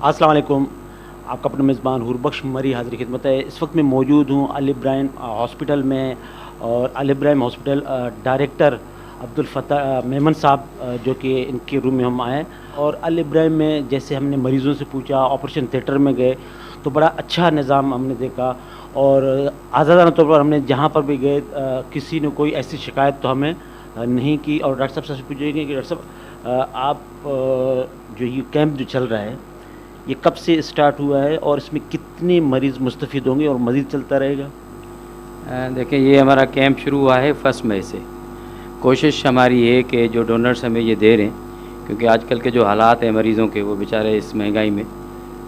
السلام علیکم. آپ کا اپنا میزبان حور بخش مری حاضر خدمت ہے. اس وقت میں موجود ہوں الابراہیم ہاسپٹل میں، اور الابراہیم ہاسپٹل ڈائریکٹر عبدالفتاح میمن صاحب جو کہ ان کے روم میں ہم آئے. اور الابراہیم میں جیسے ہم نے مریضوں سے پوچھا، آپریشن تھیٹر میں گئے تو بڑا اچھا نظام ہم نے دیکھا، اور آزادانہ طور پر ہم نے جہاں پر بھی گئے کسی نے کوئی ایسی شکایت تو ہمیں نہیں کی. اور ڈاکٹر صاحب سے پوچھیں گے کہ ڈاکٹر صاحب آپ جو یہ کیمپ جو چل رہا ہے یہ کب سے اسٹارٹ ہوا ہے، اور اس میں کتنے مریض مستفید ہوں گے اور مزید چلتا رہے گا؟ دیکھیں، یہ ہمارا کیمپ شروع ہوا ہے 1 مئی سے. کوشش ہماری ہے کہ جو ڈونرز ہمیں یہ دے رہے ہیں، کیونکہ آج کل کے جو حالات ہیں مریضوں کے، وہ بیچارے اس مہنگائی میں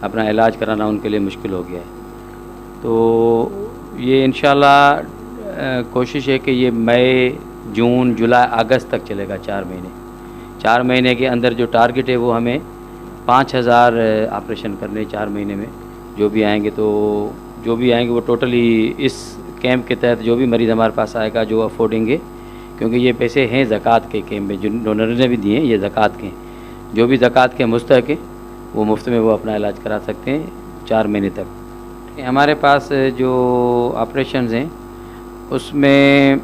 اپنا علاج کرانا ان کے لیے مشکل ہو گیا ہے. تو یہ انشاءاللہ کوشش ہے کہ یہ مئی، جون، جولائی، اگست تک چلے گا. 4 مہینے کے اندر جو ٹارگٹ ہے وہ ہمیں 5000 آپریشن کرنے 4 مہینے میں. جو بھی آئیں گے وہ ٹوٹلی اس کیمپ کے تحت جو بھی مریض ہمارے پاس آئے گا جو افورڈنگ ہے، کیونکہ یہ پیسے ہیں زکوٰۃ کے کیمپ میں، جو ڈونر نے بھی دیے ہیں یہ زکوٰۃ کے ہیں. جو بھی زکوٰۃ کے مستحق ہیں وہ مفت میں وہ اپنا علاج کرا سکتے ہیں 4 مہینے تک. ہمارے پاس جو آپریشنز ہیں اس میں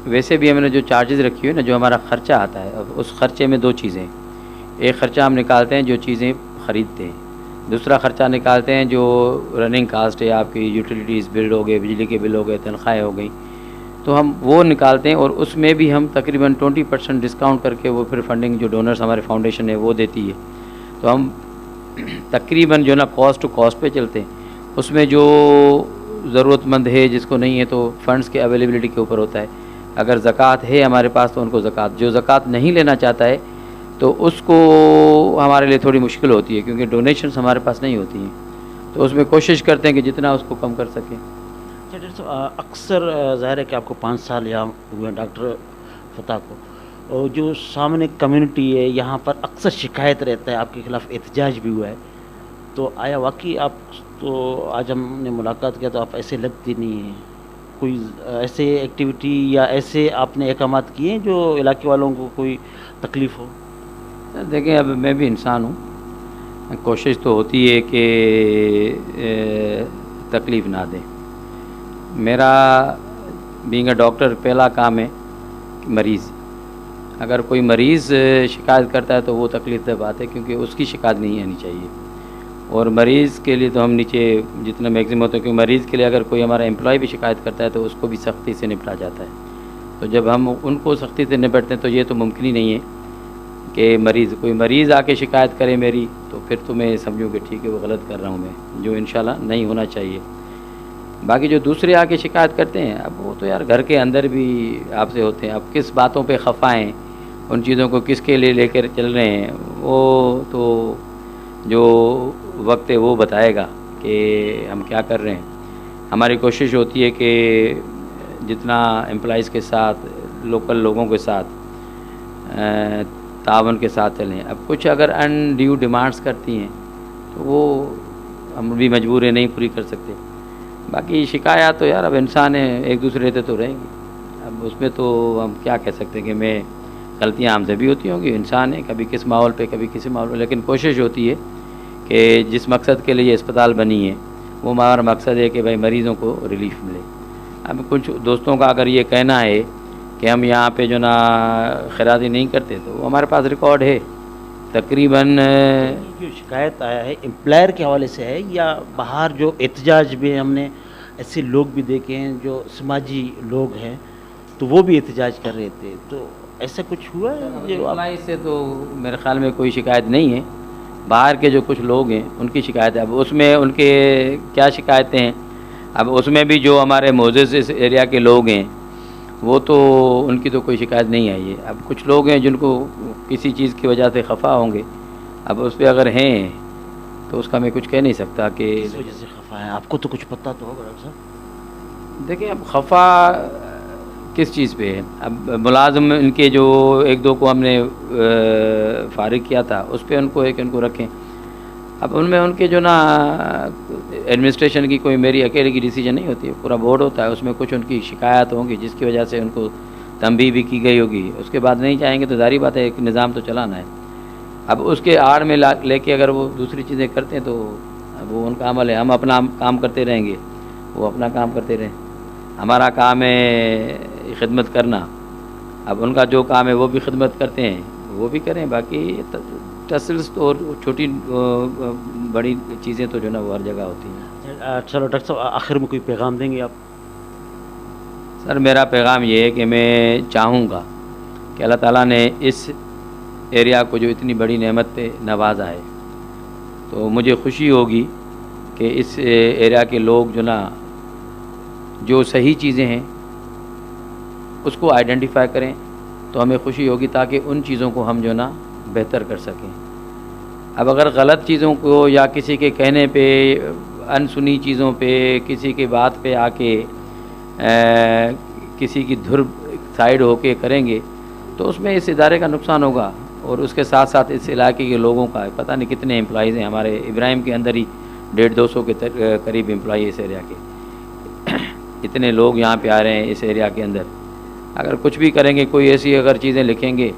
ویسے بھی ہم نے جو چارجز رکھی ہوئی نا، جو ہمارا خرچہ آتا ہے، اب اس خرچے میں 2 چیزیں ہیں. ایک خرچہ ہم نکالتے ہیں جو چیزیں خریدتے ہیں، دوسرا خرچہ نکالتے ہیں جو رننگ کاسٹ ہے، آپ کی یوٹیلیٹیز بل ہو گئے، بجلی کے بل ہو گئے، تنخواہیں ہو گئیں، تو ہم وہ نکالتے ہیں. اور اس میں بھی ہم تقریباً 20% ڈسکاؤنٹ کر کے وہ پھر فنڈنگ جو ڈونرز ہمارے فاؤنڈیشن ہے وہ دیتی ہے. تو ہم تقریباً جو نا کاسٹ ٹو کاسٹ پہ چلتے ہیں. اس میں جو ضرورت مند ہے، جس کو نہیں ہے، تو فنڈز کے اویلیبلٹی کے اوپر ہوتا ہے. اگر زکوٰۃ ہے ہمارے پاس تو ان کو زکوٰۃ، جو زکوٰۃ نہیں لینا چاہتا ہے تو اس کو ہمارے لیے تھوڑی مشکل ہوتی ہے، کیونکہ ڈونیشنز ہمارے پاس نہیں ہوتی ہیں. تو اس میں کوشش کرتے ہیں کہ جتنا اس کو کم کر سکیں. ڈاکٹر صاحب، اکثر ظاہر ہے کہ آپ کو 5 سال یہاں ہوئے ہیں ڈاکٹر فتح کو، اور جو سامنے کمیونٹی ہے یہاں پر اکثر شکایت رہتا ہے، آپ کے خلاف احتجاج بھی ہوا ہے. تو آیا واقعی آپ، تو آج ہم نے ملاقات کیا تو آپ ایسے لگتی نہیں ہیں، کوئی ایسے ایکٹیویٹی یا ایسے آپ نے اقدامات کیے ہیں جو علاقے والوں کو کوئی تکلیف ہو؟ دیکھیں، اب میں بھی انسان ہوں، کوشش تو ہوتی ہے کہ تکلیف نہ دیں. میرا بینگ اے ڈاکٹر پہلا کام ہے مریض. اگر کوئی مریض شکایت کرتا ہے تو وہ تکلیف دہ بات ہے، کیونکہ اس کی شکایت نہیں آنی چاہیے. اور مریض کے لیے تو ہم نیچے جتنا میگزیمم ہوتا ہے، کیونکہ مریض کے لیے اگر کوئی ہمارا امپلائی بھی شکایت کرتا ہے تو اس کو بھی سختی سے نپٹا جاتا ہے. تو جب ہم ان کو سختی سے نپٹتے ہیں تو یہ تو ممکن ہی نہیں ہے کہ کوئی مریض آ کے شکایت کرے میری، تو پھر تو میں سمجھوں کہ ٹھیک ہے وہ غلط کر رہا ہوں میں، جو انشاءاللہ نہیں ہونا چاہیے. باقی جو دوسرے آ کے شکایت کرتے ہیں، اب وہ تو یار گھر کے اندر بھی آپ سے ہوتے ہیں. اب کس باتوں پہ خفا ہیں، ان چیزوں کو کس کے لیے لے کر چل رہے ہیں، وہ تو جو وقت ہے وہ بتائے گا کہ ہم کیا کر رہے ہیں. ہماری کوشش ہوتی ہے کہ جتنا امپلائیز کے ساتھ، لوکل لوگوں کے ساتھ تعاون کے ساتھ چلیں. اب کچھ اگر ان ڈیو ڈیمانڈس کرتی ہیں تو وہ ہم بھی مجبور ہیں، نہیں پوری کر سکتے. باقی شکایات تو یار اب انسان ہے، ایک دوسرے سے تو رہیں گی. اب اس میں تو ہم کیا کہہ سکتے ہیں کہ غلطیاں ہم سے بھی ہوتی ہوں گی، انسان ہے، کبھی کس ماحول پہ کبھی کسی ماحول پہ. لیکن کوشش ہوتی ہے کہ جس مقصد کے لیے یہ اسپتال بنی ہے وہ ہمارا مقصد ہے کہ بھائی مریضوں کو ریلیف ملے. اب کچھ دوستوں کا اگر یہ کہنا ہے کہ ہم یہاں پہ جو نا خیراتی نہیں کرتے، تو ہمارے پاس ریکارڈ ہے. تقریباً جو شکایت آیا ہے امپلائر کے حوالے سے ہے یا باہر جو احتجاج بھی ہم نے ایسے لوگ بھی دیکھے ہیں جو سماجی لوگ ہیں تو وہ بھی احتجاج کر رہے تھے، تو ایسا کچھ ہوا ہے؟ جو امپلائی سے تو میرے خیال میں کوئی شکایت نہیں ہے. باہر کے جو کچھ لوگ ہیں ان کی شکایت ہے. اب اس میں ان کے کیا شکایتیں ہیں، اب اس میں بھی جو ہمارے معزز اس ایریا کے لوگ ہیں وہ تو ان کی تو کوئی شکایت نہیں آئی ہے. اب کچھ لوگ ہیں جن کو کسی چیز کی وجہ سے خفا ہوں گے، اب اس پہ اگر ہیں تو اس کا میں کچھ کہہ نہیں سکتا کہ اس وجہ سے خفا ہے. آپ کو تو کچھ پتہ تو ہوگا ڈاکٹر صاحب. دیکھیں، اب خفا کس چیز پہ ہے. اب ملازم ان کے جو 1-2 کو ہم نے فارغ کیا تھا، اس پہ ان کو رکھیں. اب ان میں ان کے جو نا ایڈمنسٹریشن کی کوئی میری اکیلے کی ڈیسیجن نہیں ہوتی ہے، پورا بورڈ ہوتا ہے. اس میں کچھ ان کی شکایات ہوں گی جس کی وجہ سے ان کو تنبیہ بھی کی گئی ہوگی. اس کے بعد نہیں چاہیں گے تو ظاہری بات ہے ایک نظام تو چلانا ہے. اب اس کے آڑ میں لے کے اگر وہ دوسری چیزیں کرتے ہیں تو وہ ان کا عمل ہے. ہم اپنا کام کرتے رہیں گے, وہ اپنا کام کرتے رہیں. ہمارا کام ہے خدمت کرنا. اب ان کا جو کام ہے وہ بھی خدمت کرتے ہیں, وہ بھی کریں. باقی ٹسلس تو اور چھوٹی بڑی چیزیں تو جو نا وہ ہر جگہ ہوتی ہیں. چلو ڈاکٹر صاحب آخر میں کوئی پیغام دیں گے آپ؟ سر میرا پیغام یہ ہے کہ میں چاہوں گا کہ اللہ تعالیٰ نے اس ایریا کو جو اتنی بڑی نعمت پہ نوازا ہے, تو مجھے خوشی ہوگی کہ اس ایریا کے لوگ جو نا جو صحیح چیزیں ہیں اس کو آئیڈینٹیفائی کریں, تو ہمیں خوشی ہوگی تاکہ ان چیزوں کو ہم جو نا بہتر کر سکیں. اب اگر غلط چیزوں کو یا کسی کے کہنے پہ, انسنی چیزوں پہ, کسی کی بات پہ آ کے کسی کی دھر سائیڈ ہو کے کریں گے تو اس میں اس ادارے کا نقصان ہوگا, اور اس کے ساتھ ساتھ اس علاقے کے لوگوں کا. پتہ نہیں کتنے امپلائیز ہیں ہمارے ابراہیم کے اندر ہی 150-200 کے قریب امپلائی اس ایریا کے. اتنے لوگ یہاں پہ آ رہے ہیں اس ایریا کے اندر. اگر کچھ بھی کریں گے, کوئی ایسی اگر چیزیں لکھیں گے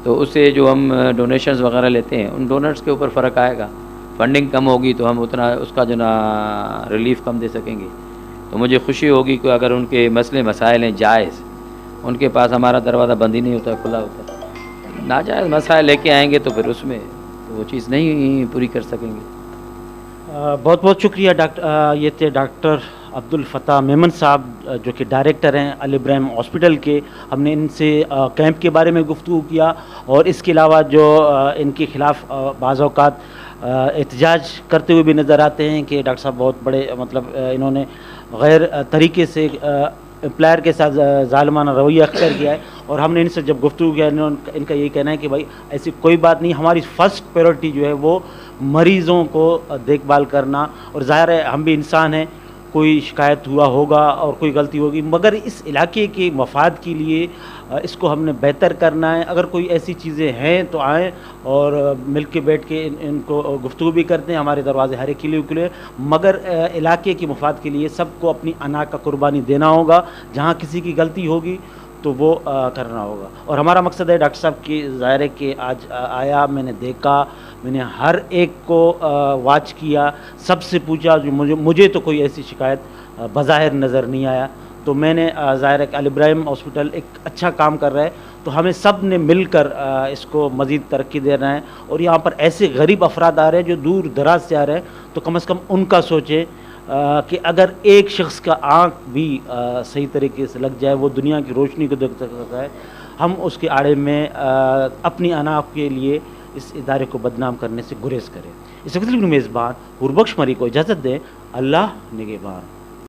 تو اس سے جو ہم ڈونیشنز وغیرہ لیتے ہیں ان ڈونرز کے اوپر فرق آئے گا. فنڈنگ کم ہوگی تو ہم اتنا اس کا جو نا ریلیف کم دے سکیں گے. تو مجھے خوشی ہوگی کہ اگر ان کے مسئلے مسائل ہیں جائز, ان کے پاس ہمارا دروازہ بند ہی نہیں ہوتا, کھلا ہوتا ہے. ناجائز مسائل لے کے آئیں گے تو پھر اس میں وہ چیز نہیں پوری کر سکیں گے. بہت بہت شکریہ ڈاکٹر. یہ تھے ڈاکٹر عبدالفتاح میمن صاحب جو کہ ڈائریکٹر ہیں الابراہیم ہاسپٹل کے. ہم نے ان سے کیمپ کے بارے میں گفتگو کیا, اور اس کے علاوہ جو ان کے خلاف بعض اوقات احتجاج کرتے ہوئے بھی نظر آتے ہیں کہ ڈاکٹر صاحب بہت بڑے مطلب انہوں نے غیر طریقے سے امپلائر کے ساتھ ظالمانہ رویہ اختیار کیا ہے. اور ہم نے ان سے جب گفتگو کیا, ان کا یہ کہنا ہے کہ بھائی ایسی کوئی بات نہیں, ہماری فرسٹ پریورٹی جو ہے وہ مریضوں کو دیکھ بھال کرنا. اور ظاہر ہے ہم بھی انسان ہیں, کوئی شکایت ہوا ہوگا اور کوئی غلطی ہوگی, مگر اس علاقے کے مفاد کے لیے اس کو ہم نے بہتر کرنا ہے. اگر کوئی ایسی چیزیں ہیں تو آئیں اور مل کے بیٹھ کے ان کو گفتگو بھی کرتے ہیں. ہمارے دروازے ہر ایک کے لیے کھلے, مگر علاقے کے مفاد کے لیے سب کو اپنی انا کا قربانی دینا ہوگا. جہاں کسی کی غلطی ہوگی تو وہ کرنا ہوگا. اور ہمارا مقصد ہے ڈاکٹر صاحب کی ظاہر ہے کہ آج آیا, میں نے دیکھا, میں نے ہر ایک کو واچ کیا, سب سے پوچھا, جو مجھے تو کوئی ایسی شکایت بظاہر نظر نہیں آیا. تو میں نے ظاہر ہے کہ الابراہیم ہاسپٹل ایک اچھا کام کر رہا ہے, تو ہمیں سب نے مل کر اس کو مزید ترقی دینا ہے. اور یہاں پر ایسے غریب افراد آ رہے ہیں جو دور دراز سے آ رہے ہیں, تو کم از کم ان کا سوچیں کہ اگر ایک شخص کا آنکھ بھی صحیح طریقے سے لگ جائے, وہ دنیا کی روشنی کو دیکھ سکتا ہے. ہم اس کے آڑے میں اپنی انا کے لیے اس ادارے کو بدنام کرنے سے گریز کریں. اس وقت میزبان حور بخش مری کو اجازت دیں. اللہ نگہبان.